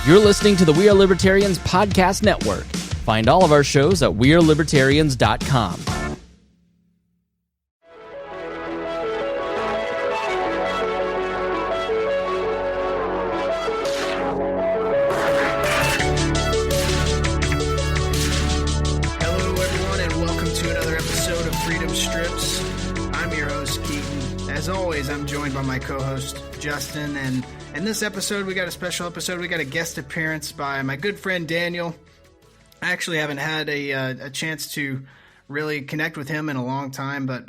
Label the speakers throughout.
Speaker 1: You're listening to the We Are Libertarians podcast network. Find all of our shows at wearelibertarians.com.
Speaker 2: Hello, everyone, and welcome to another episode of Freedom Strips. I'm your host, Keaton. As always, I'm joined by my co-host, Justin, and in this episode, we got a special episode. We got a guest appearance by my good friend, Daniel. I actually haven't had a chance to really connect with him in a long time, but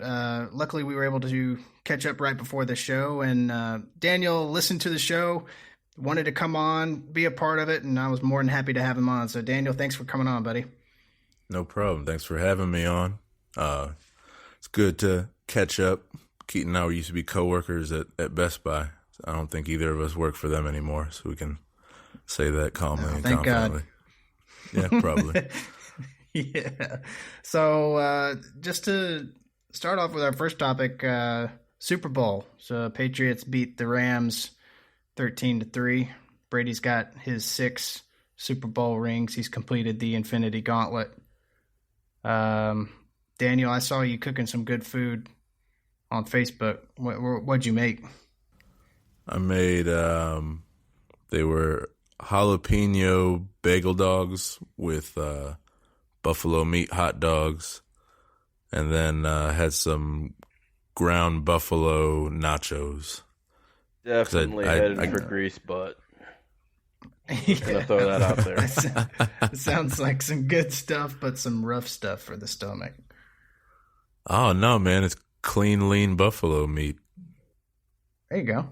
Speaker 2: luckily we were able to catch up right before the show, and Daniel listened to the show, wanted to come on, be a part of it, and I was more than happy to have him on. So, Daniel, thanks for coming on, buddy.
Speaker 3: No problem. Thanks for having me on. It's good to catch up. Keaton and I used to be coworkers at Best Buy. I don't think either of us work for them anymore, so we can say that calmly and
Speaker 2: thank
Speaker 3: confidently. God. Yeah, probably.
Speaker 2: Yeah. So just to start off with our first topic, Super Bowl. So Patriots beat the Rams 13-3. Brady's got his 6 Super Bowl rings. He's completed the Infinity Gauntlet. Daniel, I saw you cooking some good food on Facebook. What'd you make?
Speaker 3: I made, they were jalapeno bagel dogs with buffalo meat hot dogs, and then had some ground buffalo nachos.
Speaker 4: Definitely headed for grease butt. Just gonna throw that out there.
Speaker 2: It sounds like some good stuff, but some rough stuff for the stomach.
Speaker 3: Oh, no, man. It's clean, lean buffalo meat.
Speaker 2: There you go.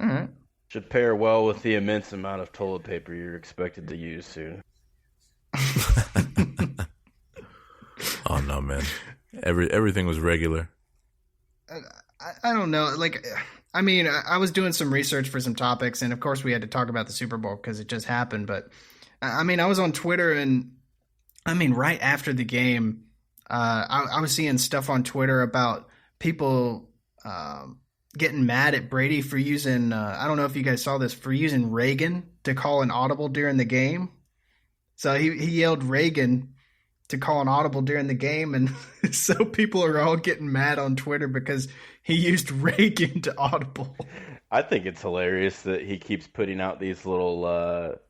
Speaker 2: All right.
Speaker 4: Should pair well with the immense amount of toilet paper you're expected to use soon.
Speaker 3: Oh, no, man. Everything was regular.
Speaker 2: I don't know. Like, I mean, I was doing some research for some topics, and of course we had to talk about the Super Bowl because it just happened. But, I mean, I was on Twitter, and, I mean, right after the game, I was seeing stuff on Twitter about people getting mad at Brady for using, I don't know if you guys saw this, for using Reagan to call an audible during the game. So he yelled Reagan to call an audible during the game, and so people are all getting mad on Twitter because he used Reagan to audible.
Speaker 4: I think it's hilarious that he keeps putting out these little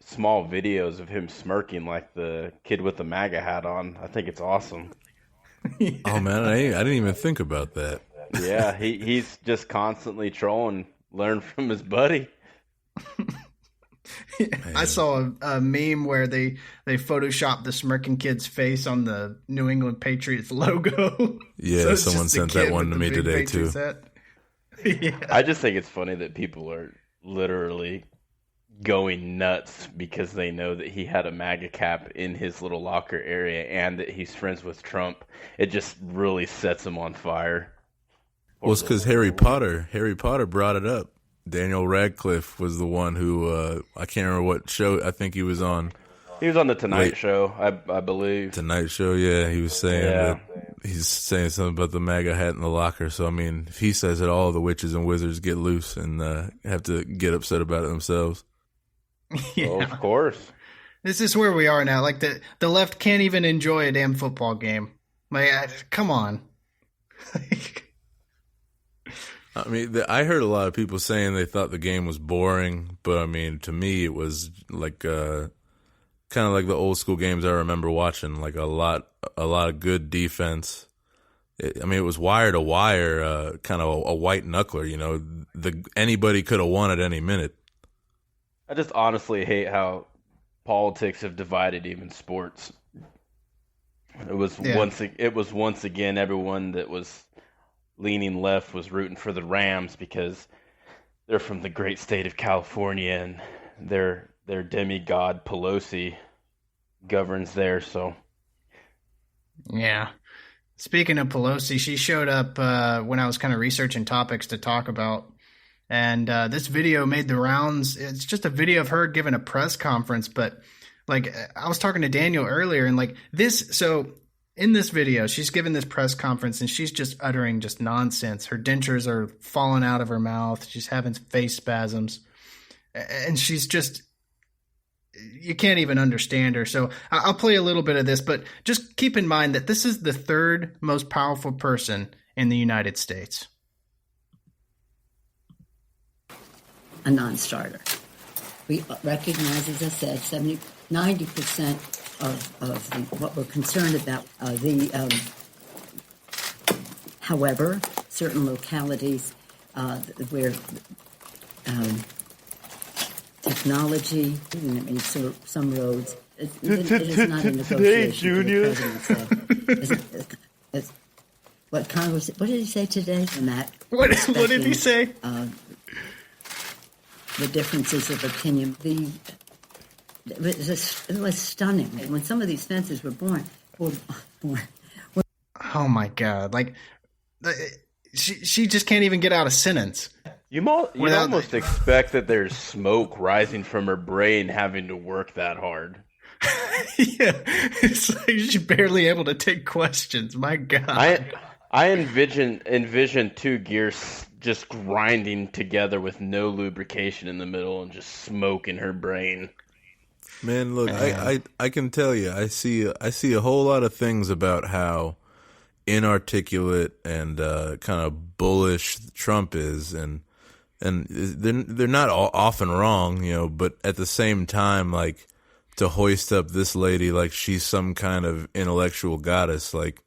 Speaker 4: small videos of him smirking like the kid with the MAGA hat on. I think it's awesome.
Speaker 2: Yeah.
Speaker 3: Oh, man, I didn't even think about that.
Speaker 4: Yeah, he's just constantly trolling, learn from his buddy.
Speaker 2: I saw a meme where they photoshopped the smirking kid's face on the New England Patriots logo.
Speaker 3: Yeah, so someone sent that one to me today, too.
Speaker 2: Yeah.
Speaker 4: I just think it's funny that people are literally going nuts because they know that he had a MAGA cap in his little locker area and that he's friends with Trump. It just really sets him on fire.
Speaker 3: Well, it's because Harry Potter brought it up. Daniel Radcliffe was the one who, I can't remember what show, I think he was on.
Speaker 4: He was on the Tonight Show, I believe.
Speaker 3: Tonight Show, yeah. He was saying that he's saying something about the MAGA hat in the locker. So, I mean, if he says it, all the witches and wizards get loose and have to get upset about it themselves.
Speaker 2: Yeah.
Speaker 4: Well, of course.
Speaker 2: This is where we are now. Like, the left can't even enjoy a damn football game. Like, come on.
Speaker 3: I mean, I heard a lot of people saying they thought the game was boring, but I mean, to me, it was like kind of like the old school games I remember watching. Like a lot of good defense. I mean, it was wire to wire, kind of a white knuckler. You know, anybody could have won at any minute.
Speaker 4: I just honestly hate how politics have divided even sports. It was once again everyone that was leaning left was rooting for the Rams because they're from the great state of California and their demigod Pelosi governs there. So,
Speaker 2: yeah. Speaking of Pelosi, she showed up when I was kind of researching topics to talk about, and this video made the rounds. It's just a video of her giving a press conference, but like I was talking to Daniel earlier, and like this, so in this video, she's giving this press conference and she's just uttering just nonsense. Her dentures are falling out of her mouth. She's having face spasms. And she's just you can't even understand her. So I'll play a little bit of this, but just keep in mind that this is the third most powerful person in the United States.
Speaker 5: A non-starter. We recognize, as I said, 90% of what we're concerned about. However, certain localities where technology, so some roads, it is not a negotiation. Today, Junior. What Congress? What did he say today? On that,
Speaker 2: what did he say?
Speaker 5: The differences of opinion. It was stunning when some of these fences were born.
Speaker 2: Oh my God! Like she just can't even get out a sentence.
Speaker 4: You'd almost expect that there's smoke rising from her brain having to work that hard.
Speaker 2: Yeah, it's like she's barely able to take questions. My God.
Speaker 4: I envision two gears just grinding together with no lubrication in the middle and just smoke in her brain.
Speaker 3: Man, look, I can tell you, I see a whole lot of things about how inarticulate and kind of bullish Trump is, and they're not often wrong, but at the same time, like, to hoist up this lady like she's some kind of intellectual goddess, like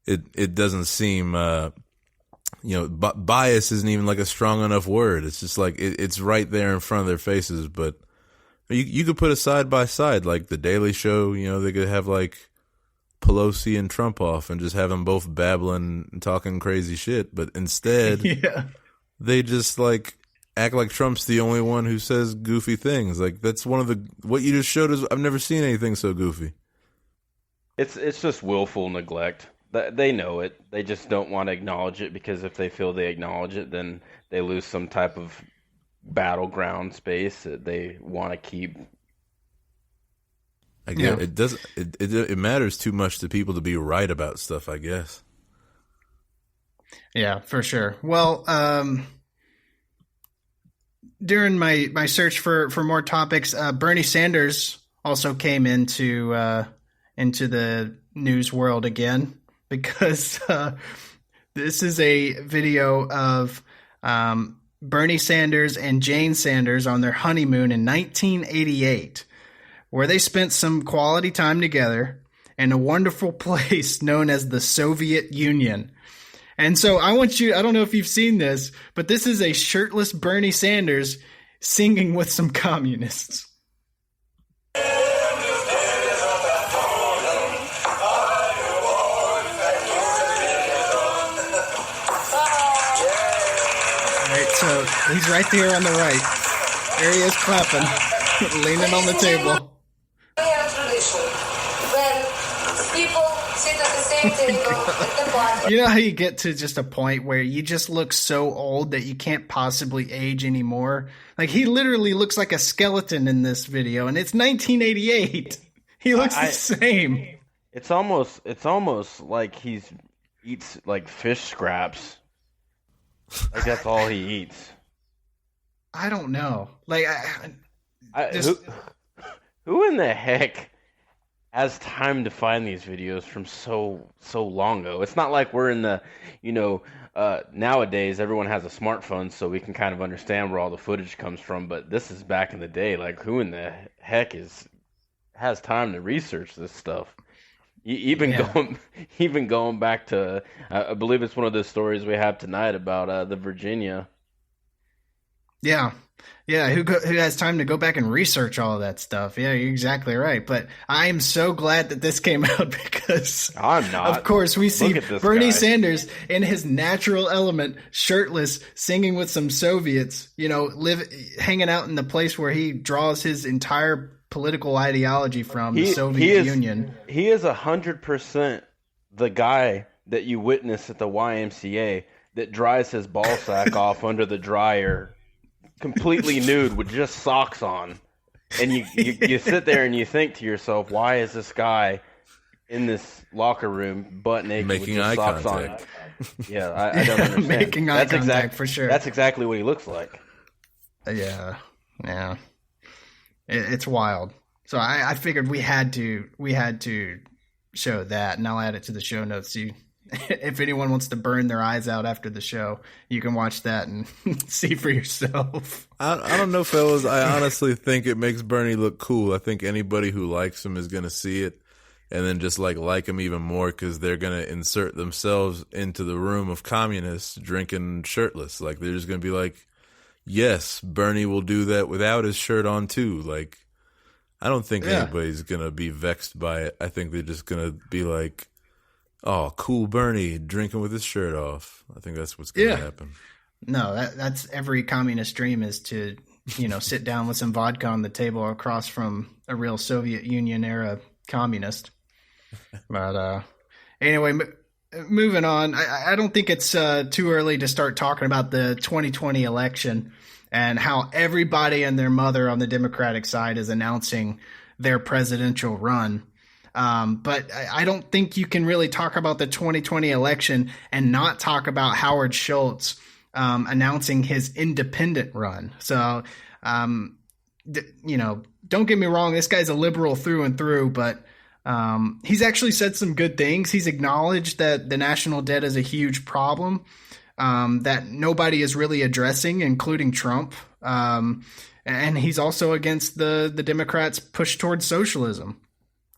Speaker 3: it doesn't seem bias isn't even like a strong enough word. It's just like it's right there in front of their faces. But you could put a side by side, like the Daily Show. They could have like Pelosi and Trump off and just have them both babbling and talking crazy shit. But instead,
Speaker 2: yeah,
Speaker 3: they just like act like Trump's the only one who says goofy things. Like that's one of what you just showed us. I've never seen anything so goofy.
Speaker 4: It's just willful neglect. They know it. They just don't want to acknowledge it, because if they feel they acknowledge it, then they lose some type of battleground space that they want to keep.
Speaker 3: I guess it does. It matters too much to people to be right about stuff, I guess.
Speaker 2: Yeah, for sure. Well, during my search for more topics, Bernie Sanders also came into the news world again, because this is a video of Bernie Sanders and Jane Sanders on their honeymoon in 1988, where they spent some quality time together in a wonderful place known as the Soviet Union. And so I don't know if you've seen this, but this is a shirtless Bernie Sanders singing with some communists. So he's right there on the right. There he is clapping, leaning on the table.
Speaker 6: We have a tradition. When people sit at the same table at the party.
Speaker 2: You know how you get to just a point where you just look so old that you can't possibly age anymore? Like, he literally looks like a skeleton in this video, and it's 1988. He looks the same.
Speaker 4: It's almost like he eats like fish scraps. Like that's all he eats.
Speaker 2: I don't know. Like,
Speaker 4: who in the heck has time to find these videos from so long ago? It's not like we're in the, nowadays everyone has a smartphone, so we can kind of understand where all the footage comes from. But this is back in the day. Like, who in the heck has time to research this stuff? Even going back to, I believe it's one of the stories we have tonight about the Virginia.
Speaker 2: Yeah. Who has time to go back and research all of that stuff? Yeah, you're exactly right. But I am so glad that this came out, because
Speaker 4: I'm not.
Speaker 2: Of course, we see Bernie
Speaker 4: guy.
Speaker 2: Sanders in his natural element, shirtless, singing with some Soviets. Hanging out in the place where he draws his entire political ideology from, the Soviet Union.
Speaker 4: He is 100% the guy that you witness at the YMCA that dries his ball sack off under the dryer, completely nude with just socks on. And you sit there and you think to yourself, why is this guy in this locker room butt naked
Speaker 3: making
Speaker 4: with just
Speaker 3: eye
Speaker 4: socks
Speaker 3: contact
Speaker 4: on? Yeah, I don't understand.
Speaker 2: Making eye contact, for sure.
Speaker 4: That's exactly what he looks like.
Speaker 2: Yeah. It's wild. So I figured we had to show that, and I'll add it to the show notes. If anyone wants to burn their eyes out after the show, you can watch that and see for yourself.
Speaker 3: I don't know, fellas. I honestly think it makes Bernie look cool. I think anybody who likes him is going to see it and then just like him even more because they're going to insert themselves into the room of communists drinking shirtless. Like, they're just going to be like, yes, Bernie will do that without his shirt on too. Like, I don't think anybody's going to be vexed by it. I think they're just going to be like, oh, cool Bernie drinking with his shirt off. I think that's what's going to happen.
Speaker 2: No, that's every communist dream, is to, sit down with some vodka on the table across from a real Soviet Union era communist. But anyway, moving on. I don't think it's too early to start talking about the 2020 election and how everybody and their mother on the Democratic side is announcing their presidential run. But I don't think you can really talk about the 2020 election and not talk about Howard Schultz announcing his independent run. So, don't get me wrong, this guy's a liberal through and through, but he's actually said some good things. He's acknowledged that the national debt is a huge problem that nobody is really addressing, including Trump. And he's also against the Democrats' push towards socialism.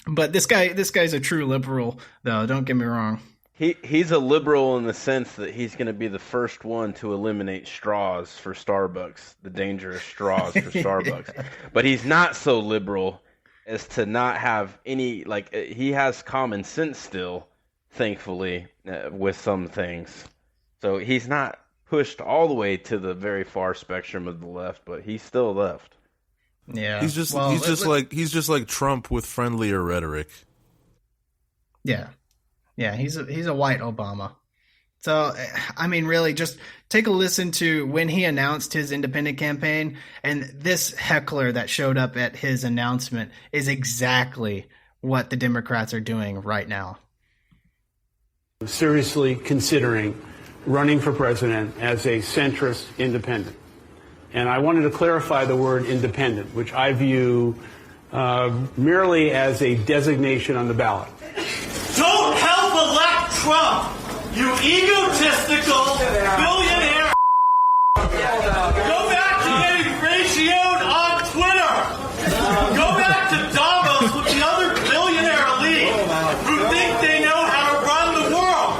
Speaker 2: But this guy's a true liberal, though. Don't get me wrong.
Speaker 4: He's a liberal in the sense that he's going to be the first one to eliminate straws for Starbucks, the dangerous straws for Starbucks. But he's not so liberal as to not have any, he has common sense still, thankfully, with some things. So he's not pushed all the way to the very far spectrum of the left, but he's still left.
Speaker 2: Yeah,
Speaker 3: he's just like Trump with friendlier rhetoric.
Speaker 2: Yeah, he's a white Obama. So I mean, really, just take a listen to when he announced his independent campaign, and this heckler that showed up at his announcement is exactly what the Democrats are doing right now.
Speaker 7: Seriously considering running for president as a centrist independent. And I wanted to clarify the word independent, which I view merely as a designation on the ballot.
Speaker 8: Don't help elect Trump, you egotistical billionaire. Go back to getting ratioed on Twitter. Go back to Davos with the other billionaire elite who think they know how to run the world.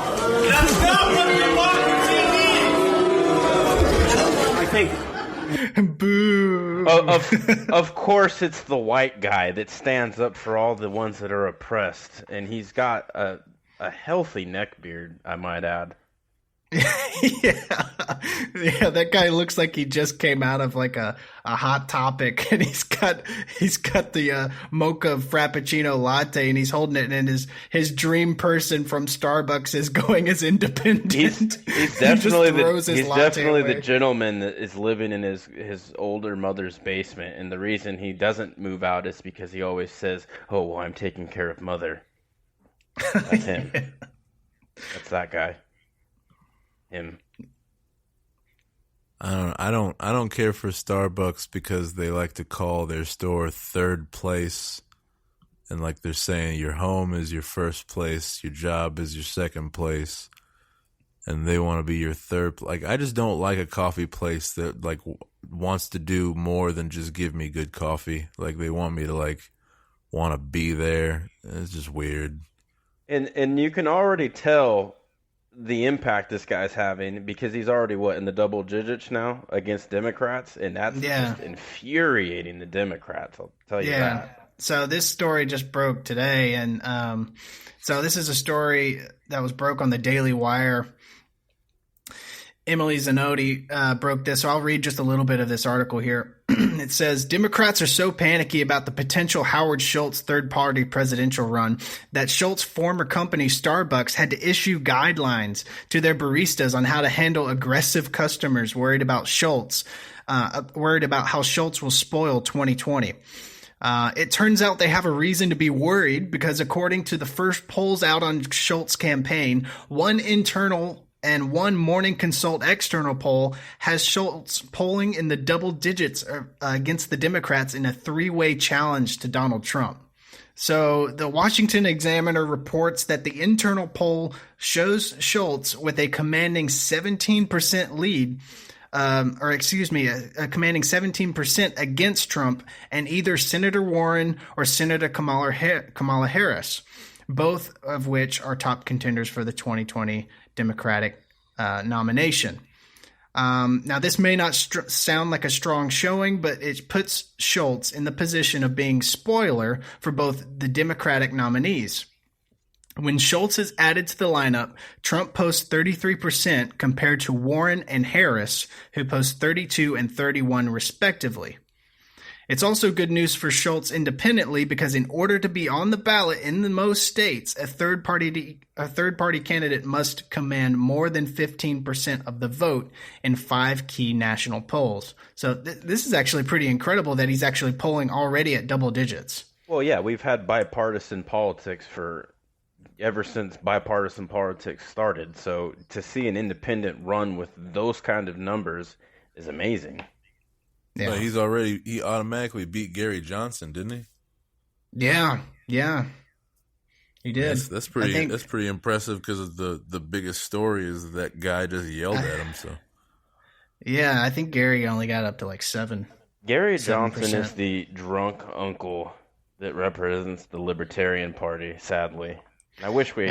Speaker 8: That's not what democracy needs.
Speaker 7: I think...
Speaker 2: Boo.
Speaker 4: Of course, it's the white guy that stands up for all the ones that are oppressed, and he's got a healthy neck beard, I might add.
Speaker 2: Yeah, that guy looks like he just came out of like a Hot Topic, and he's got the mocha frappuccino latte, and he's holding it, and his dream person from Starbucks is going as independent.
Speaker 4: He's definitely the gentleman that is living in his older mother's basement, and the reason he doesn't move out is because he always says, "Oh, well, I'm taking care of mother." That's him. Yeah. That's that guy. Him.
Speaker 3: I don't care for Starbucks because they like to call their store third place, and like they're saying your home is your first place, your job is your second place, and they want to be your third. Like, I just don't like a coffee place that like wants to do more than just give me good coffee. Like, they want me to like want to be there. It's just weird.
Speaker 4: And you can already tell the impact this guy's having because he's already in the double digits now against Democrats, and that's just infuriating the Democrats. I'll tell you that.
Speaker 2: So this story just broke today, and so this is a story that was broke on the Daily Wire. Emily Zanotti broke this, so I'll read just a little bit of this article here. It says, Democrats are so panicky about the potential Howard Schultz third-party presidential run that Schultz's former company Starbucks had to issue guidelines to their baristas on how to handle aggressive customers worried about how Schultz will spoil 2020. It turns out they have a reason to be worried because according to the first polls out on Schultz's campaign, one internal And one Morning Consult external poll has Schultz polling in the double digits against the Democrats in a three-way challenge to Donald Trump. So the Washington Examiner reports that the internal poll shows Schultz with a commanding 17% lead, a commanding 17% against Trump and either Senator Warren or Senator Kamala Harris, both of which are top contenders for the 2020 Democratic nomination. Now, this may not sound like a strong showing, but it puts Schultz in the position of being spoiler for both the Democratic nominees. When Schultz is added to the lineup, Trump posts 33% compared to Warren and Harris, who post 32 and 31 respectively. It's also good news for Schultz independently because in order to be on the ballot in the most states, a third party candidate must command more than 15% of the vote in 5 key national polls. So this is actually pretty incredible that he's actually polling already at double digits.
Speaker 4: Well, yeah, we've had bipartisan politics ever since bipartisan politics started. So to see an independent run with those kind of numbers is amazing.
Speaker 3: Yeah, he automatically beat Gary Johnson, didn't he?
Speaker 2: Yeah, he did.
Speaker 3: That's pretty impressive because the biggest story is that guy just yelled at him. So,
Speaker 2: yeah, I think Gary only got up to like 7.
Speaker 4: Gary Johnson is the drunk uncle that represents the Libertarian Party. Sadly, I wish we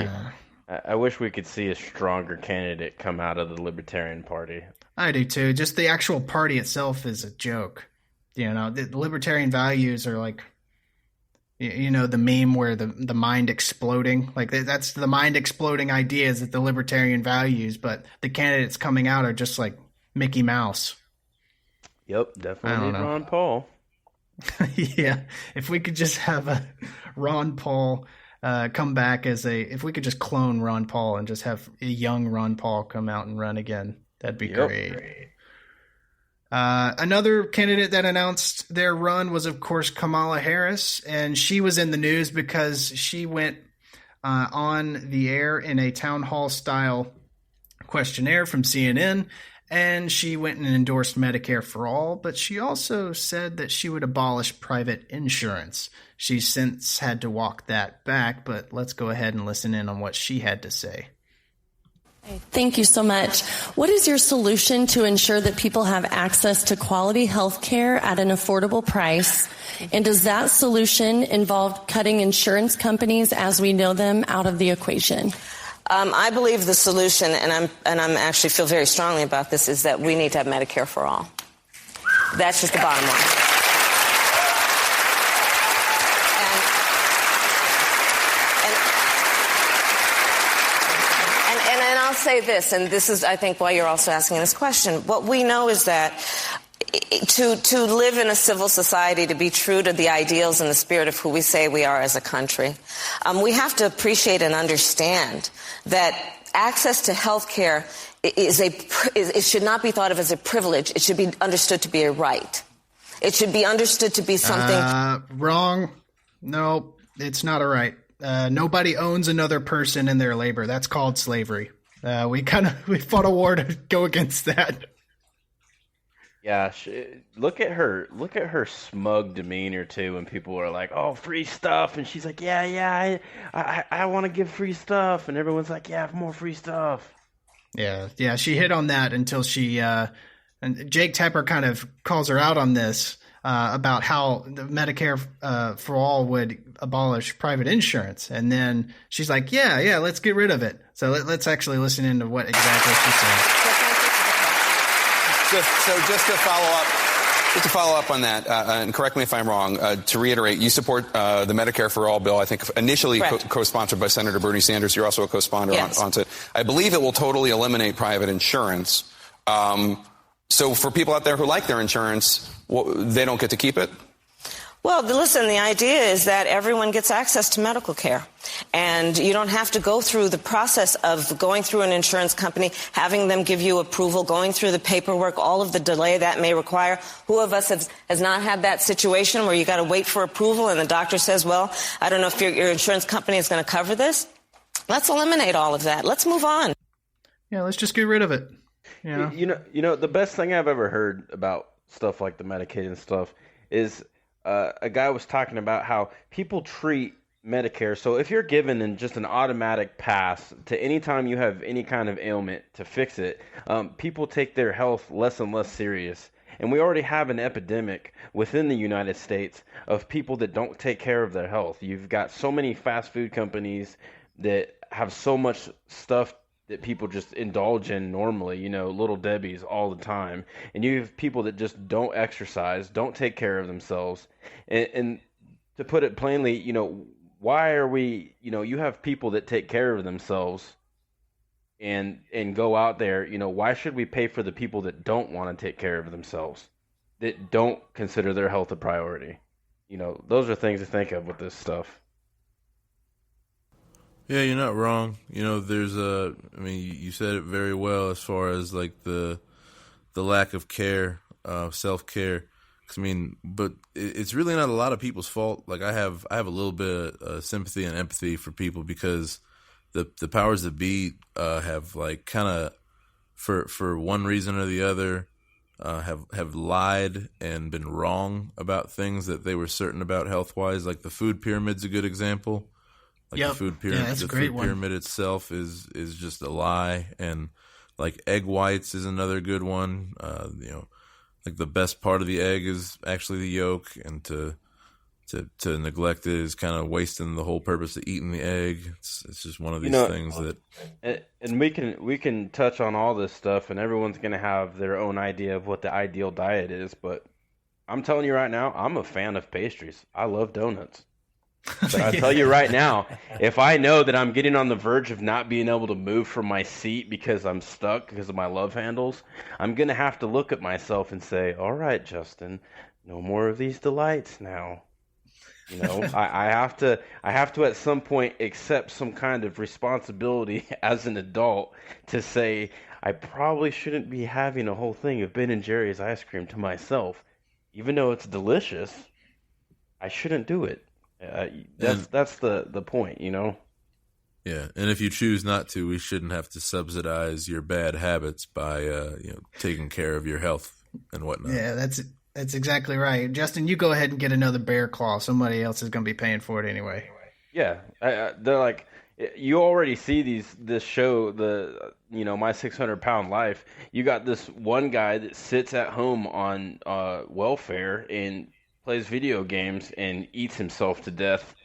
Speaker 4: could see a stronger candidate come out of the Libertarian Party.
Speaker 2: I do too. Just the actual party itself is a joke. You know, the libertarian values are like, you know, the meme where the mind exploding. Like that's the mind exploding ideas that the libertarian values, but the candidates coming out are just like Mickey Mouse.
Speaker 4: Yep, definitely Ron Paul.
Speaker 2: Yeah, if we could just have a Ron Paul come back if we could just clone Ron Paul and just have a young Ron Paul come out and run again. That'd be great. Another candidate that announced their run was, of course, Kamala Harris, and she was in the news because she went on the air in a town hall style questionnaire from CNN, and she went and endorsed Medicare for all, but she also said that she would abolish private insurance. She's since had to walk that back, but let's go ahead and listen in on what she had to say.
Speaker 9: Thank you so much. What is your solution to ensure that people have access to quality health care at an affordable price? And does that solution involve cutting insurance companies as we know them out of the equation?
Speaker 10: I believe the solution, and I'm actually feel very strongly about this, is that we need to have Medicare for all. That's just the bottom line. And I'll say this, and this is, I think, why you're also asking this question. What we know is that to live in a civil society, to be true to the ideals and the spirit of who we say we are as a country, we have to appreciate and understand that access to health care it should not be thought of as a privilege. It should be understood to be a right. It should be understood to be something...
Speaker 2: Wrong. No, it's not a right. Nobody owns another person in their labor. That's called slavery. We fought a war to go against that.
Speaker 4: Yeah, look at her smug demeanor too. When people are like, "Oh, free stuff," and she's like, "Yeah, I want to give free stuff," and everyone's like, "Yeah, more free stuff."
Speaker 2: Yeah. She hit on that until she and Jake Tapper kind of calls her out on this about how the Medicare for all would abolish private insurance, and then she's like, "Yeah, let's get rid of it." So let's actually listen into what exactly she said.
Speaker 11: Just to follow up on that, and correct me if I'm wrong, to reiterate, you support the Medicare for All bill, I think initially co-sponsored by Senator Bernie Sanders. You're also a co-sponsor on it. I believe it will totally eliminate private insurance. So for people out there who like their insurance, they don't get to keep it?
Speaker 10: Well, listen, the idea is that everyone gets access to medical care. And you don't have to go through the process of going through an insurance company, having them give you approval, going through the paperwork, all of the delay that may require. Who of us has not had that situation where you got to wait for approval and the doctor says, well, I don't know if your insurance company is going to cover this? Let's eliminate all of that. Let's move on.
Speaker 2: Yeah, let's just get rid of it.
Speaker 4: You know, the best thing I've ever heard about stuff like the Medicaid and stuff is a guy was talking about how people treat Medicare. So if you're given just an automatic pass to any time you have any kind of ailment to fix it, people take their health less and less serious. And we already have an epidemic within the United States of people that don't take care of their health. You've got so many fast food companies that have so much stuff that people just indulge in normally, you know, Little Debbie's all the time. And you have people that just don't exercise, don't take care of themselves. And to put it plainly, you know, why are we, you know, you have people that take care of themselves and go out there, you know, why should we pay for the people that don't want to take care of themselves, that don't consider their health a priority? You know, those are things to think of with this stuff.
Speaker 3: Yeah, you're not wrong. You know, I mean, you said it very well as far as like the lack of care, self-care. I mean, but it's really not a lot of people's fault. Like I have a little bit of sympathy and empathy for people because the powers that be have like kind of for one reason or the other have lied and been wrong about things that they were certain about health wise. Like the food pyramid's a good example. Like the food pyramid,
Speaker 2: that's a great one.
Speaker 3: Pyramid itself is just a lie, and like egg whites is another good one. You know, like the best part of the egg is actually the yolk, and to neglect it is kind of wasting the whole purpose of eating the egg. It's just one of these things that.
Speaker 4: And we can touch on all this stuff, and everyone's going to have their own idea of what the ideal diet is. But I'm telling you right now, I'm a fan of pastries. I love donuts. But I'll tell you right now, if I know that I'm getting on the verge of not being able to move from my seat because I'm stuck because of my love handles, I'm going to have to look at myself and say, all right, Justin, no more of these delights now. You know, I have to at some point accept some kind of responsibility as an adult to say I probably shouldn't be having a whole thing of Ben & Jerry's ice cream to myself. Even though it's delicious, I shouldn't do it. That's the point, you know?
Speaker 3: Yeah, and if you choose not to, we shouldn't have to subsidize your bad habits by taking care of your health and whatnot.
Speaker 2: Yeah, that's exactly right. Justin, you go ahead and get another bear claw. Somebody else is going to be paying for it anyway.
Speaker 4: Yeah, they're like, you already see this show, My 600-Pound Life. You got this one guy that sits at home on welfare and plays video games and eats himself to death.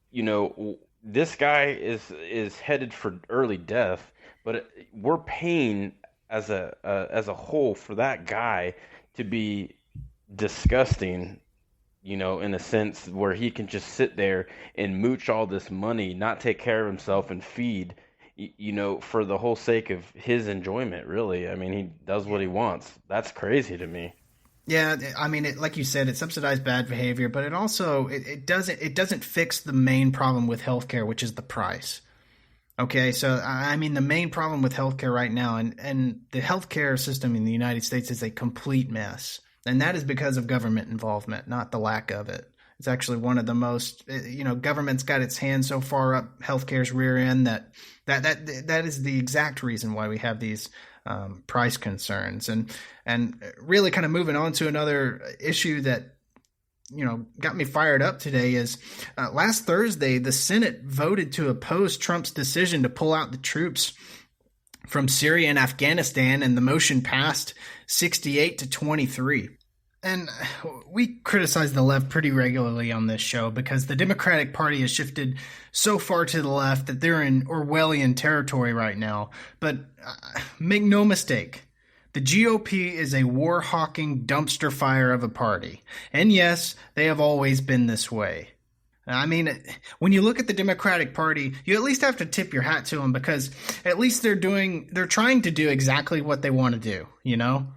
Speaker 4: You know, this guy is headed for early death, but we're paying as a whole for that guy to be disgusting, you know, in a sense where he can just sit there and mooch all this money, not take care of himself and feed, you know, for the whole sake of his enjoyment, really. I mean, he does what he wants. That's crazy to me.
Speaker 2: Yeah, I mean, like you said, it subsidized bad behavior, but it also it doesn't fix the main problem with healthcare, which is the price. Okay, so I mean, the main problem with healthcare right now, and the healthcare system in the United States is a complete mess, and that is because of government involvement, not the lack of it. It's actually one of the most, government's got its hand so far up healthcare's rear end that is the exact reason why we have these price concerns. And really kind of moving on to another issue that, got me fired up today is last Thursday, the Senate voted to oppose Trump's decision to pull out the troops from Syria and Afghanistan, and the motion passed 68-23. And we criticize the left pretty regularly on this show because the Democratic Party has shifted so far to the left that they're in Orwellian territory right now. But make no mistake, the GOP is a war-hawking dumpster fire of a party. And yes, they have always been this way. I mean, when you look at the Democratic Party, you at least have to tip your hat to them because at least they're trying to do exactly what they want to do, you know?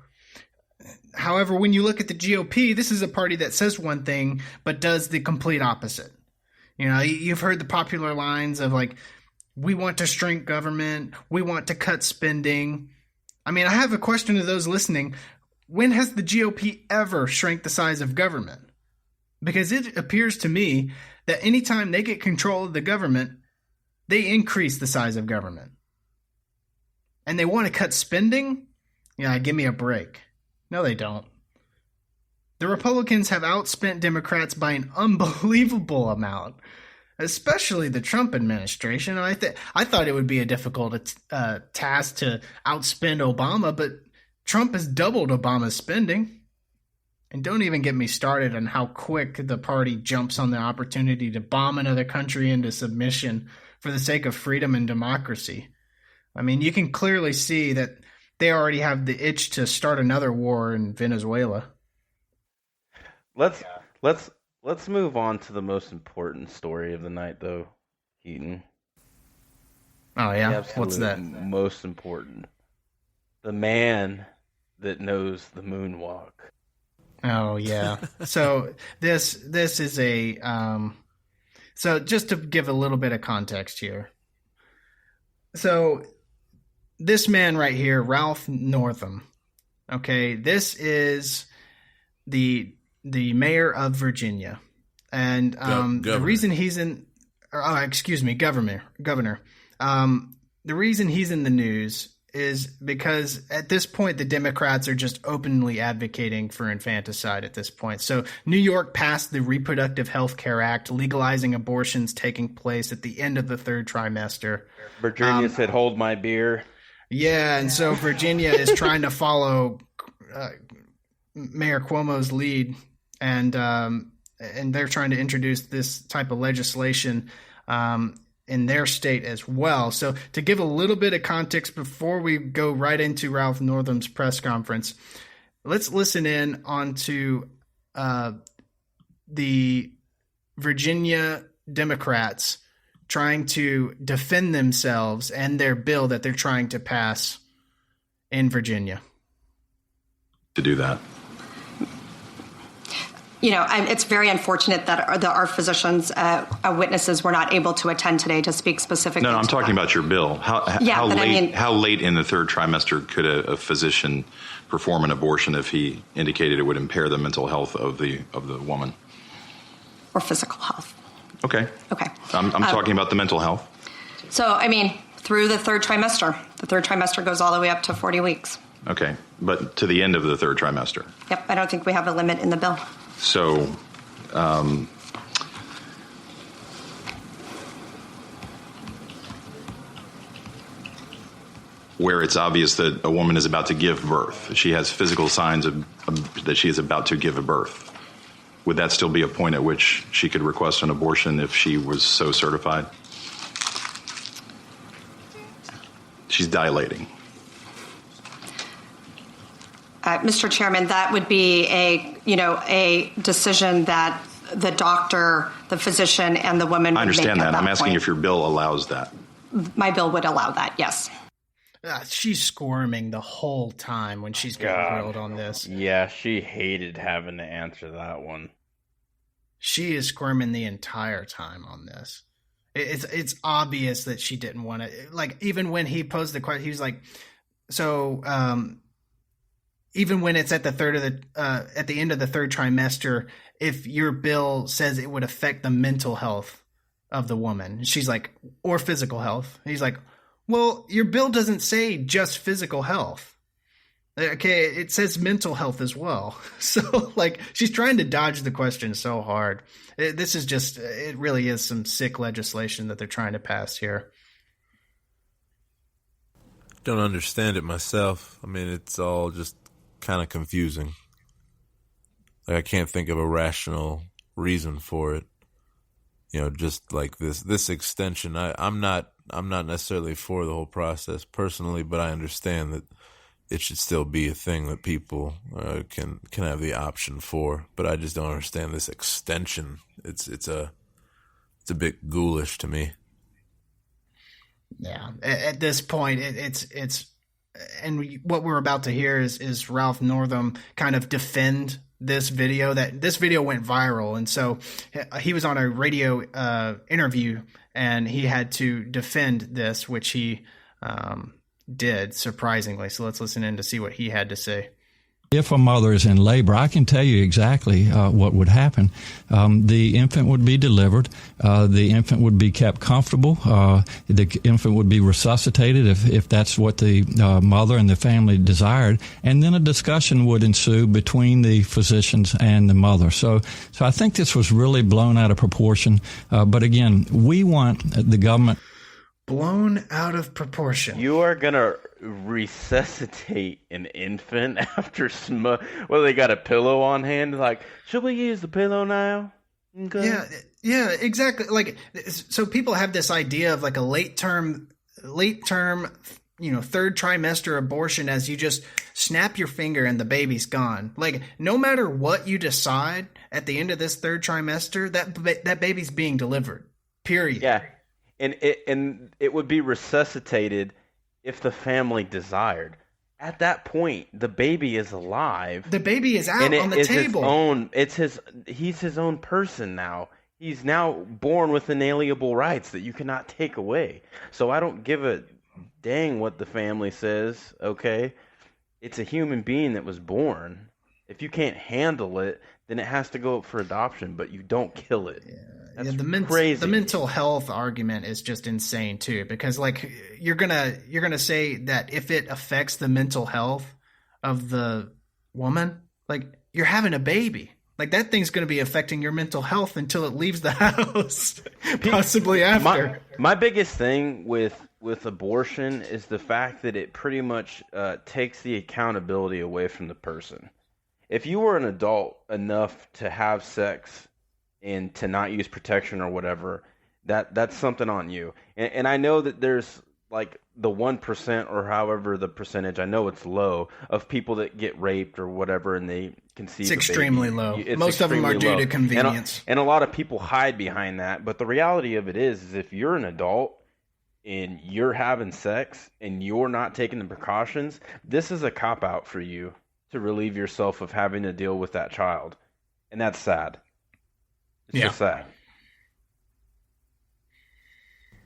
Speaker 2: However, when you look at the GOP, this is a party that says one thing but does the complete opposite. You know, you've heard the popular lines of like, we want to shrink government, we want to cut spending. I mean, I have a question to those listening. When has the GOP ever shrank the size of government? Because it appears to me that anytime they get control of the government, they increase the size of government. And they want to cut spending? Yeah, give me a break. No, they don't. The Republicans have outspent Democrats by an unbelievable amount, especially the Trump administration. I thought it would be a difficult task to outspend Obama, but Trump has doubled Obama's spending. And don't even get me started on how quick the party jumps on the opportunity to bomb another country into submission for the sake of freedom and democracy. I mean, you can clearly see that they already have the itch to start another war in Venezuela.
Speaker 4: Let's move on to the most important story of the night, though, Heaton.
Speaker 2: Oh yeah,
Speaker 4: What's that? Most important, the man that knows the moonwalk.
Speaker 2: Oh yeah. So this is a so just to give a little bit of context here. So this man right here, Ralph Northam. Okay, this is the mayor of Virginia, and the reason he's in, governor. The reason he's in the news is because at this point the Democrats are just openly advocating for infanticide at this point. So New York passed the Reproductive Health Care Act, legalizing abortions taking place at the end of the third trimester.
Speaker 4: Virginia said, "Hold my beer."
Speaker 2: Yeah, and so Virginia is trying to follow Mayor Cuomo's lead, and they're trying to introduce this type of legislation in their state as well. So to give a little bit of context before we go right into Ralph Northam's press conference, let's listen in onto the Virginia Democrats trying to defend themselves and their bill that they're trying to pass in Virginia.
Speaker 12: To do that.
Speaker 13: You know, it's very unfortunate that our physicians, witnesses, were not able to attend today to speak specifically.
Speaker 12: No, I'm talking about your bill. How late in the third trimester could a physician perform an abortion if he indicated it would impair the mental health of the woman?
Speaker 13: Or physical health.
Speaker 12: Okay.
Speaker 13: Okay.
Speaker 12: I'm talking about the mental health.
Speaker 13: So, I mean, through the third trimester. The third trimester goes all the way up to 40 weeks.
Speaker 12: Okay. But to the end of the third trimester.
Speaker 13: Yep. I don't think we have a limit in the bill.
Speaker 12: So, where it's obvious that a woman is about to give birth, she has physical signs that she is about to give a birth. Would that still be a point at which she could request an abortion if she was so certified? She's dilating.
Speaker 13: Mr. Chairman, that would be a decision that the doctor, the physician, and the woman would make.
Speaker 12: I understand that. I'm asking
Speaker 13: point.
Speaker 12: If your bill allows that.
Speaker 13: My bill would allow that, yes.
Speaker 2: She's squirming the whole time when she's getting grilled on this.
Speaker 4: Yeah, she hated having to answer that one.
Speaker 2: She is squirming the entire time on this. It's obvious that she didn't want to. Like, even when he posed the question, he was like, so even when it's at the end of the third trimester, if your bill says it would affect the mental health of the woman, she's like, or physical health. He's like, well, your bill doesn't say just physical health. Okay, it says mental health as well. So, like, she's trying to dodge the question so hard. It really is some sick legislation that they're trying to pass here.
Speaker 3: Don't understand it myself. I mean, it's all just kind of confusing. Like, I can't think of a rational reason for it. You know, just like this extension. I'm not necessarily for the whole process personally, but I understand that it should still be a thing that people can have the option for. But I just don't understand this extension. It's a bit ghoulish to me.
Speaker 2: Yeah, at this point, it's and what we're about to hear is Ralph Northam kind of defend this video. That this video went viral, and so he was on a radio interview, and he had to defend this, which he did, surprisingly. So let's listen in to see what he had to say.
Speaker 14: if a mother is in labor, I can tell you exactly what would happen. The infant would be delivered. The infant would be kept comfortable. The infant would be resuscitated if that's what the mother and the family desired. And then a discussion would ensue between the physicians and the mother. So I think this was really blown out of proportion. But again, we want the government.
Speaker 2: Blown out of proportion.
Speaker 4: You are going to resuscitate an infant after well, they got a pillow on hand. Like, should we use the pillow now? Okay.
Speaker 2: Yeah, exactly. Like, so people have this idea of like a late term, third trimester abortion as you just snap your finger and the baby's gone. Like, no matter what you decide at the end of this third trimester, that baby's being delivered. Period.
Speaker 4: Yeah. And it would be resuscitated if the family desired. At that point, the baby is alive.
Speaker 2: The baby is out on the table.
Speaker 4: He's his own person now. He's now born with inalienable rights that you cannot take away. So I don't give a dang what the family says, okay? It's a human being that was born. If you can't handle it, then it has to go up for adoption, but you don't kill it. That's crazy.
Speaker 2: The mental health argument is just insane too, because like you're gonna say that if it affects the mental health of the woman, like you're having a baby, like that thing's gonna be affecting your mental health until it leaves the house, possibly after.
Speaker 4: My biggest thing with abortion is the fact that it pretty much takes the accountability away from the person. If you were an adult enough to have sex and to not use protection or whatever, that's something on you. And I know that there's like the 1% or however the percentage, I know it's low, of people that get raped or whatever and they conceive.
Speaker 2: It's extremely low. Most of them are due to convenience.
Speaker 4: And a lot of people hide behind that. But the reality of it is if you're an adult and you're having sex and you're not taking the precautions, this is a cop-out for you to relieve yourself of having to deal with that child. And that's sad. It's just sad.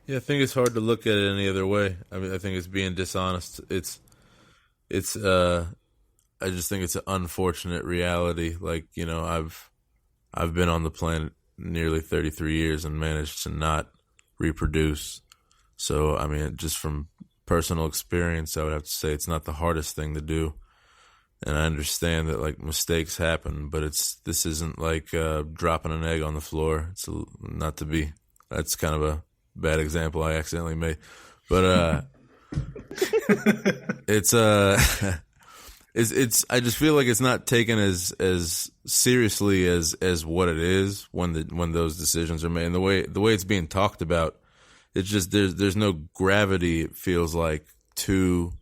Speaker 3: Yeah, I think it's hard to look at it any other way. I mean, I think it's being dishonest. I just think it's an unfortunate reality. Like, you know, I've been on the planet nearly 33 years and managed to not reproduce. So, I mean, just from personal experience, I would have to say it's not the hardest thing to do. And I understand that like mistakes happen, but this isn't like dropping an egg on the floor. It's that's kind of a bad example I accidentally made, but it's I just feel like it's not taken as seriously as what it is when those decisions are made. And the way it's being talked about, it's just there's no gravity, it feels like, to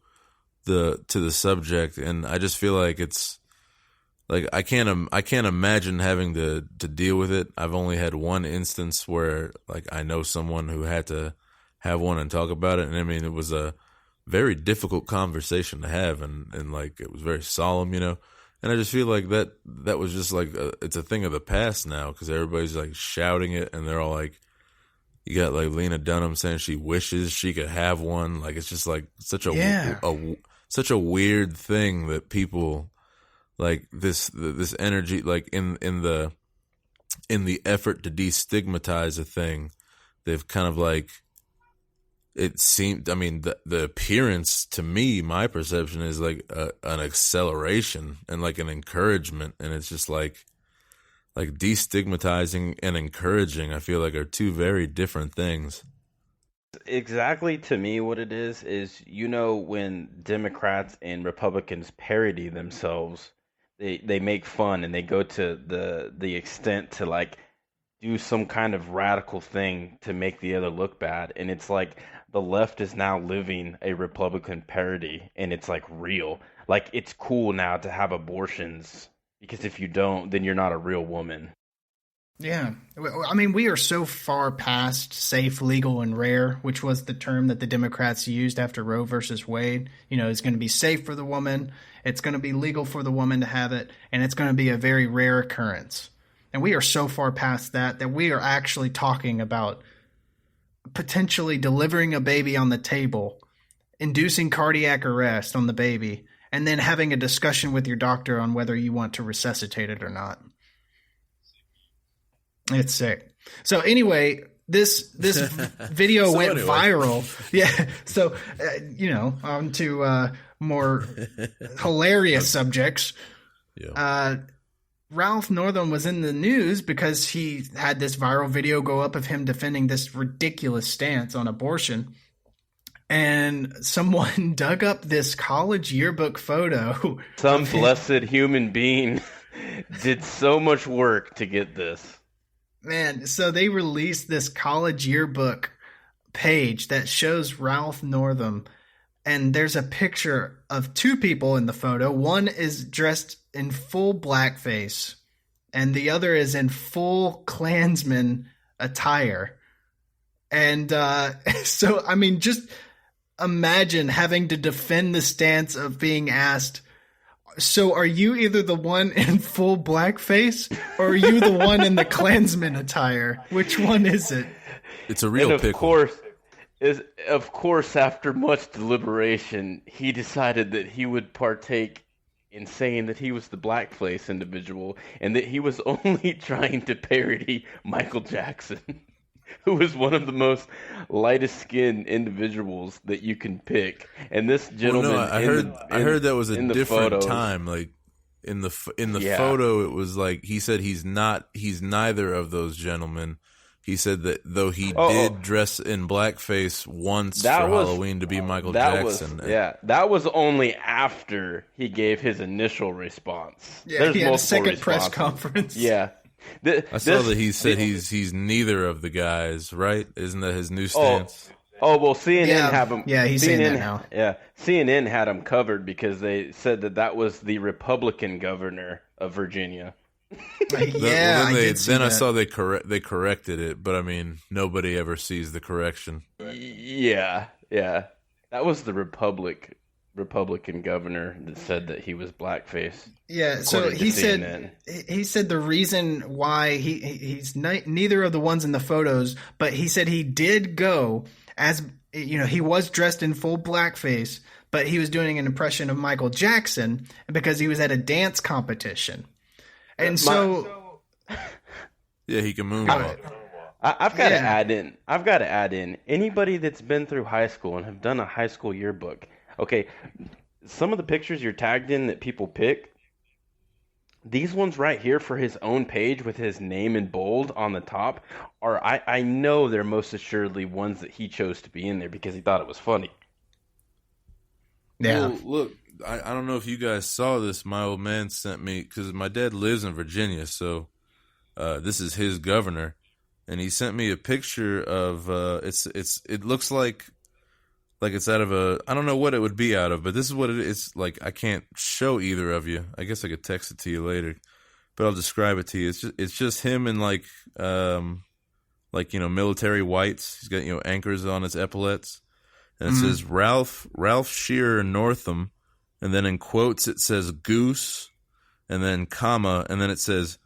Speaker 3: the subject, and I just feel like it's like I can't imagine having to deal with it. I've only had one instance where like I know someone who had to have one and talk about it, and I mean it was a very difficult conversation to have, and like it was very solemn, you know. And I just feel like that was just like it's a thing of the past now, because everybody's like shouting it, and they're all like, you got like Lena Dunham saying she wishes she could have one. Like it's just like such a weird thing that people like this energy, like in the effort to destigmatize a thing, they've kind of like, it seemed, I mean, the appearance to me, my perception is like an acceleration and like an encouragement. And it's just like destigmatizing and encouraging, I feel like are two very different things.
Speaker 4: Exactly, to me what it is you know, when Democrats and Republicans parody themselves, they make fun and they go to the extent to like do some kind of radical thing to make the other look bad. And it's like the left is now living a Republican parody, and it's like real. Like it's cool now to have abortions, because if you don't, then you're not a real woman.
Speaker 2: Yeah. I mean, we are so far past safe, legal, and rare, which was the term that the Democrats used after Roe versus Wade. You know, it's going to be safe for the woman, it's going to be legal for the woman to have it, and it's going to be a very rare occurrence. And we are so far past that we are actually talking about potentially delivering a baby on the table, inducing cardiac arrest on the baby, and then having a discussion with your doctor on whether you want to resuscitate it or not. It's sick. So anyway, this video went viral. Yeah. So, on to more hilarious subjects. Yeah. Ralph Northam was in the news because he had this viral video go up of him defending this ridiculous stance on abortion. And someone dug up this college yearbook photo.
Speaker 4: Some blessed human being did so much work to get this.
Speaker 2: Man, so they released this college yearbook page that shows Ralph Northam, and there's a picture of two people in the photo. One is dressed in full blackface, and the other is in full Klansman attire. And so, I mean, just imagine having to defend the stance of being asked, so are you either the one in full blackface or are you the one in the Klansman attire? Which one is it?
Speaker 3: It's a real pickle.
Speaker 4: Of course, after much deliberation, he decided that he would partake in saying that he was the blackface individual and that he was only trying to parody Michael Jackson, who was one of the most lightest-skinned individuals that you can pick. And this gentleman,
Speaker 3: I heard that was a different time. Like in the photo, it was like he said he's neither of those gentlemen. He said that though he did dress in blackface once for Halloween to be Michael Jackson.
Speaker 4: That was only after he gave his initial response.
Speaker 2: Yeah, he had a second press conference.
Speaker 4: Yeah.
Speaker 3: I saw that he said he's neither of the guys, right? Isn't that his new stance?
Speaker 4: Well, CNN have him.
Speaker 2: Yeah, he's saying that now.
Speaker 4: Yeah, CNN had him covered because they said that was the Republican governor of Virginia.
Speaker 3: I saw they corrected it, but I mean, nobody ever sees the correction.
Speaker 4: Yeah, that was the Republican governor that said that he was blackface.
Speaker 2: Yeah, so he said the reason why he's neither of the ones in the photos, but he said he did go as he was dressed in full blackface, but he was doing an impression of Michael Jackson because he was at a dance competition. And
Speaker 3: yeah, he can moonwalk.
Speaker 4: I've got to add in anybody that's been through high school and have done a high school yearbook. Okay, some of the pictures you're tagged in that people pick, these ones right here for his own page with his name in bold on the top are, I know they're most assuredly ones that he chose to be in there because he thought it was funny.
Speaker 2: Yeah.
Speaker 3: Well, look, I don't know if you guys saw this. My old man sent me, because my dad lives in Virginia, so this is his governor, and he sent me a picture of it looks like it's out of I don't know what it would be out of, but this is what it is. Like, I can't show either of you. I guess I could text it to you later, but I'll describe it to you. It's just him in military whites. He's got anchors on his epaulets, and it says Ralph Shearer Northam, and then in quotes it says goose, and then comma, and then it says,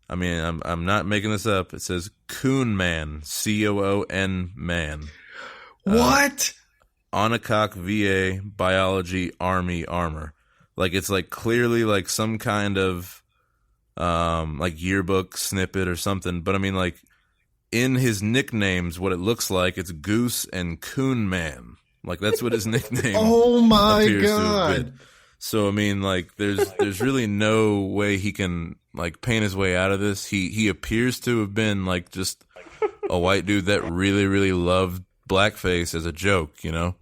Speaker 3: I mean, I'm not making this up. It says Coon Man, COON man.
Speaker 2: What?
Speaker 3: Onondaga VA Biology Army Armor. Like, it's like clearly like some kind of like yearbook snippet or something. But I mean, like, in his nicknames, what it looks like, it's Goose and Coon Man. Like, that's what his nickname
Speaker 2: oh my
Speaker 3: appears
Speaker 2: God.
Speaker 3: to have been. So I mean, like, there's really no way he can like paint his way out of this. He appears to have been like just a white dude that really, really loved blackface as a joke, I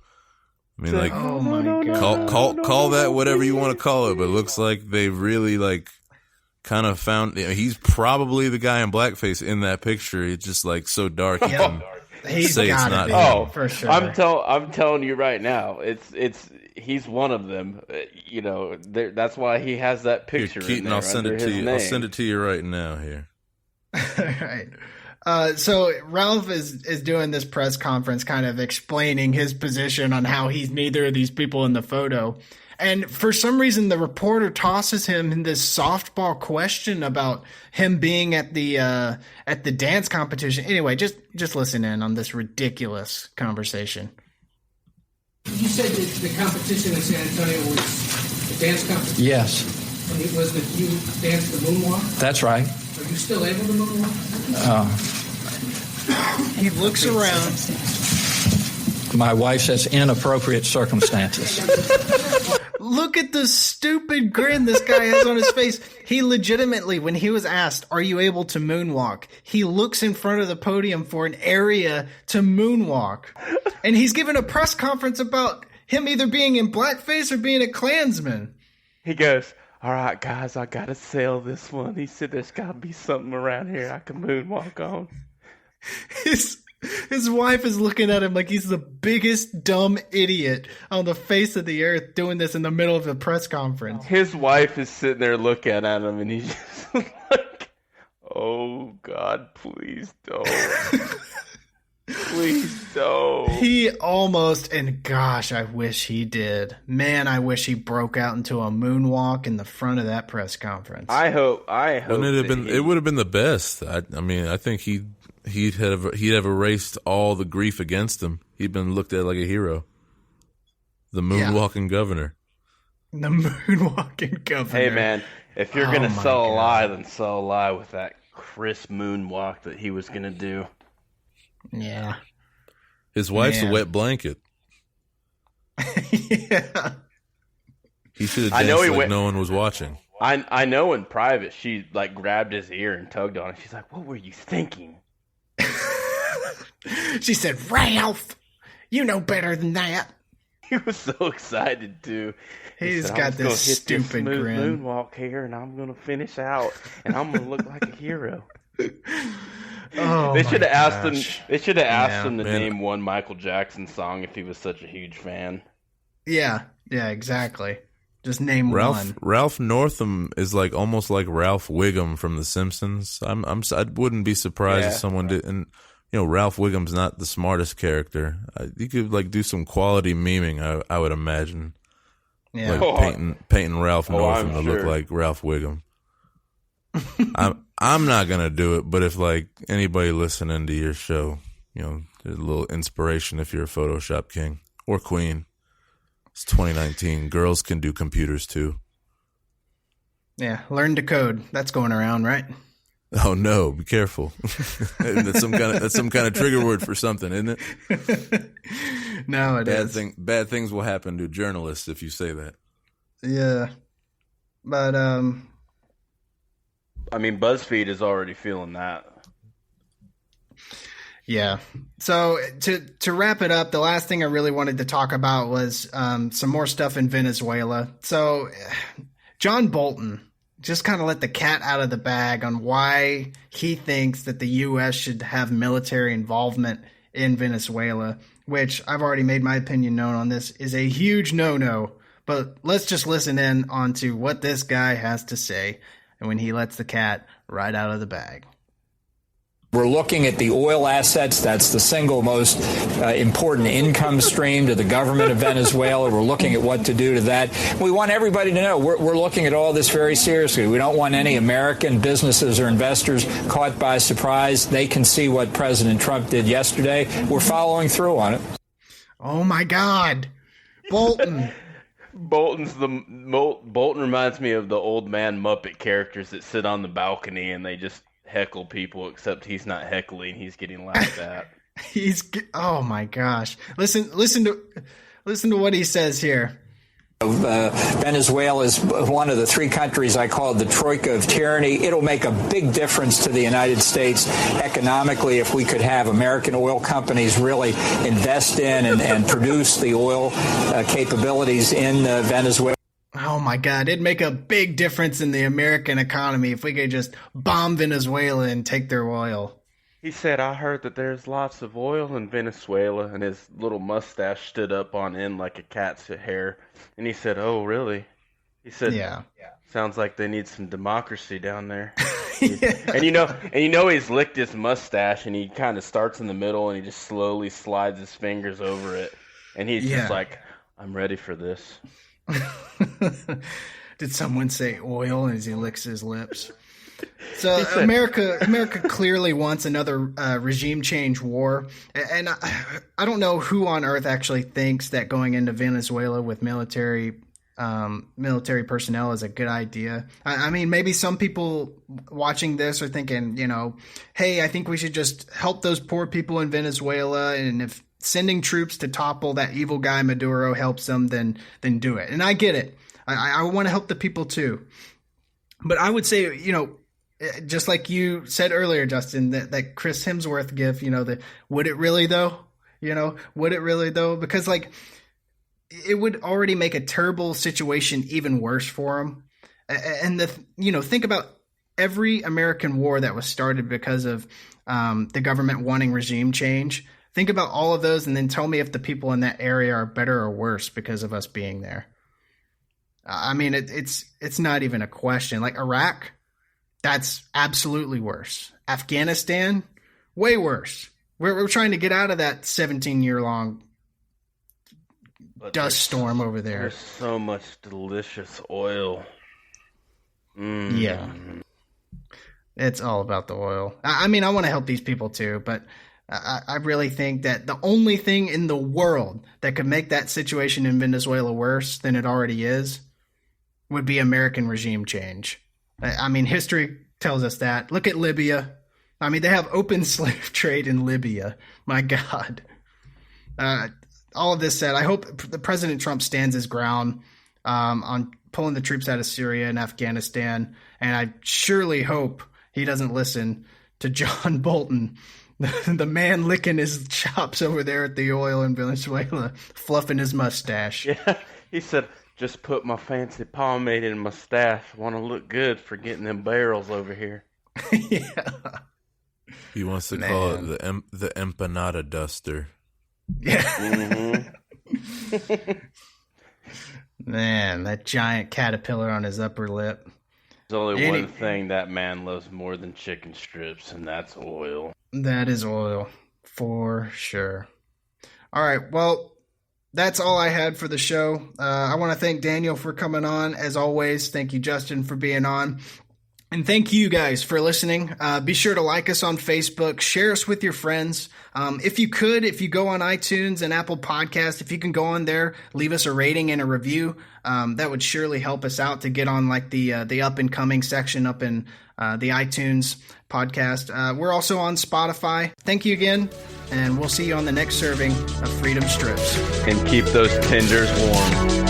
Speaker 3: mean, like,
Speaker 2: oh my God.
Speaker 3: call that whatever you want to call it, but it looks like they really like kind of found he's probably the guy in blackface in that picture. It's just like so dark you can say it's not him.
Speaker 2: For sure.
Speaker 4: I'm telling you right now, he's one of them. That's why he has that picture.
Speaker 3: Here, Keaton,
Speaker 4: in there
Speaker 3: I'll send it to you.
Speaker 4: Name.
Speaker 3: I'll send it to you right now. Here.
Speaker 2: All right. So Ralph is doing this press conference kind of explaining his position on how he's neither of these people in the photo. And for some reason, the reporter tosses him this softball question about him being at the dance competition. Anyway, just listen in on this ridiculous conversation.
Speaker 15: You said that the competition in San Antonio was dance competition?
Speaker 14: Yes.
Speaker 15: And it was that you danced the moonwalk?
Speaker 14: That's right.
Speaker 15: Are you still able to moonwalk?
Speaker 2: He looks around.
Speaker 14: My wife says inappropriate circumstances.
Speaker 2: Look at the stupid grin this guy has on his face. He legitimately, when he was asked, are you able to moonwalk? He looks in front of the podium for an area to moonwalk. And he's given a press conference about him either being in blackface or being a Klansman.
Speaker 4: He goes, all right, guys, I got to sell this one. He said there's got to be something around here I can moonwalk on.
Speaker 2: His wife is looking at him like he's the biggest dumb idiot on the face of the earth doing this in the middle of a press conference.
Speaker 4: His wife is sitting there looking at him, and he's just like, oh, God, please don't. Please don't.
Speaker 2: He almost, and gosh, I wish he did. Man, I wish he broke out into a moonwalk in the front of that press conference.
Speaker 4: I hope.
Speaker 3: Wouldn't it have been? It would have been the best. I mean, I think he'd have erased all the grief against him. He'd been looked at like a hero. The moonwalking governor.
Speaker 2: The moonwalking governor.
Speaker 4: Hey, man, if you're going to sell a lie, then sell a lie with that crisp moonwalk that he was going to do.
Speaker 2: Yeah.
Speaker 3: His wife's a wet blanket.
Speaker 2: Yeah.
Speaker 3: He should have danced like no one was watching.
Speaker 4: I know in private she like grabbed his ear and tugged on it. She's like, what were you thinking?
Speaker 2: She said, Ralph, you know better than that.
Speaker 4: He was so excited too.
Speaker 2: He's got this stupid grin.
Speaker 4: Moonwalk here, and I'm gonna finish out, and I'm gonna look like a hero.
Speaker 2: Oh,
Speaker 4: they should have asked him. They should have asked him to name one Michael Jackson song if he was such a huge fan.
Speaker 2: Yeah, exactly. Just name one.
Speaker 3: Ralph Northam is like almost like Ralph Wiggum from The Simpsons. I wouldn't be surprised if someone did. And Ralph Wiggum's not the smartest character. You could like do some quality memeing. I would imagine.
Speaker 2: Yeah,
Speaker 3: like painting Ralph Northam to look like Ralph Wiggum. I'm not gonna do it, but if like anybody listening to your show, there's a little inspiration if you're a Photoshop king or queen. It's 2019. Girls can do computers too.
Speaker 2: Yeah, learn to code. That's going around, right?
Speaker 3: Oh no, be careful. That's some kind of trigger word for something, isn't it?
Speaker 2: No, it is.
Speaker 3: Bad things will happen to journalists if you say that.
Speaker 2: Yeah. But
Speaker 4: I mean, BuzzFeed is already feeling that.
Speaker 2: Yeah. So to wrap it up, the last thing I really wanted to talk about was some more stuff in Venezuela. So John Bolton just kind of let the cat out of the bag on why he thinks that the U.S. should have military involvement in Venezuela, which I've already made my opinion known on this, is a huge no-no. But let's just listen in onto what this guy has to say and when he lets the cat right out of the bag.
Speaker 16: We're looking at the oil assets. That's the single most important income stream to the government of Venezuela. We're looking at what to do to that. We want everybody to know we're looking at all this very seriously. We don't want any American businesses or investors caught by surprise. They can see what President Trump did yesterday. We're following through on it.
Speaker 2: Oh, my God. Bolton.
Speaker 4: Bolton reminds me of the old man Muppet characters that sit on the balcony and they just heckle people, except he's not heckling, he's getting laughed at.
Speaker 2: Oh my gosh. Listen to what he says here.
Speaker 16: Venezuela is one of the three countries I call the troika of tyranny. It'll make a big difference to the United States economically if we could have American oil companies really invest in and produce the oil capabilities in Venezuela.
Speaker 2: Oh my God, it'd make a big difference in the American economy if we could just bomb Venezuela and take their oil.
Speaker 4: He said, I heard that there's lots of oil in Venezuela, and his little mustache stood up on end like a cat's hair. And he said, oh, really? He said, yeah. Sounds like they need some democracy down there. Yeah. And you know he's licked his mustache, and he kind of starts in the middle, and he just slowly slides his fingers over it. And he's just like, I'm ready for this.
Speaker 2: Did someone say oil as he licks his lips? So America clearly wants another regime change war. And I don't know who on earth actually thinks that going into Venezuela with military military personnel is a good idea. I mean, maybe some people watching this are thinking, hey, I think we should just help those poor people in Venezuela, and if sending troops to topple that evil guy Maduro helps them, then do it. And I get it. I want to help the people too. But I would say, just like you said earlier, Justin, that Chris Hemsworth gif, would it really though? Would it really though? Because it would already make a terrible situation even worse for him. And think about every American war that was started because of the government wanting regime change. Think about all of those and then tell me if the people in that area are better or worse because of us being there. I mean, it's not even a question. Like Iraq, that's absolutely worse. Afghanistan, way worse. We're trying to get out of that 17-year-long dust storm over there.
Speaker 4: There's so much delicious oil.
Speaker 2: Yeah. It's all about the oil. I mean, I want to help these people too, but I really think that the only thing in the world that could make that situation in Venezuela worse than it already is would be American regime change. I mean, history tells us that. Look at Libya. I mean, they have open slave trade in Libya. My God. All of this said, I hope the President Trump stands his ground on pulling the troops out of Syria and Afghanistan. And I surely hope he doesn't listen to John Bolton, the man licking his chops over there at the oil in Venezuela, fluffing his mustache.
Speaker 4: Yeah, he said, just put my fancy pomade in my staff. Want to look good for getting them barrels over here.
Speaker 2: Yeah.
Speaker 3: He wants to call it the empanada duster.
Speaker 2: Yeah.
Speaker 4: Mm-hmm.
Speaker 2: Man, that giant caterpillar on his upper lip.
Speaker 4: There's only one thing that man loves more than chicken strips, and that's oil.
Speaker 2: That is oil, for sure. All right, well, that's all I had for the show. I want to thank Daniel for coming on. As always, thank you, Justin, for being on. And thank you guys for listening. Be sure to like us on Facebook. Share us with your friends. If you go on iTunes and Apple Podcasts, if you can go on there, leave us a rating and a review. That would surely help us out to get on like the up and coming section up in the iTunes podcast. We're also on Spotify. Thank you again, and we'll see you on the next serving of Freedom Strips.
Speaker 4: And keep those tenders warm.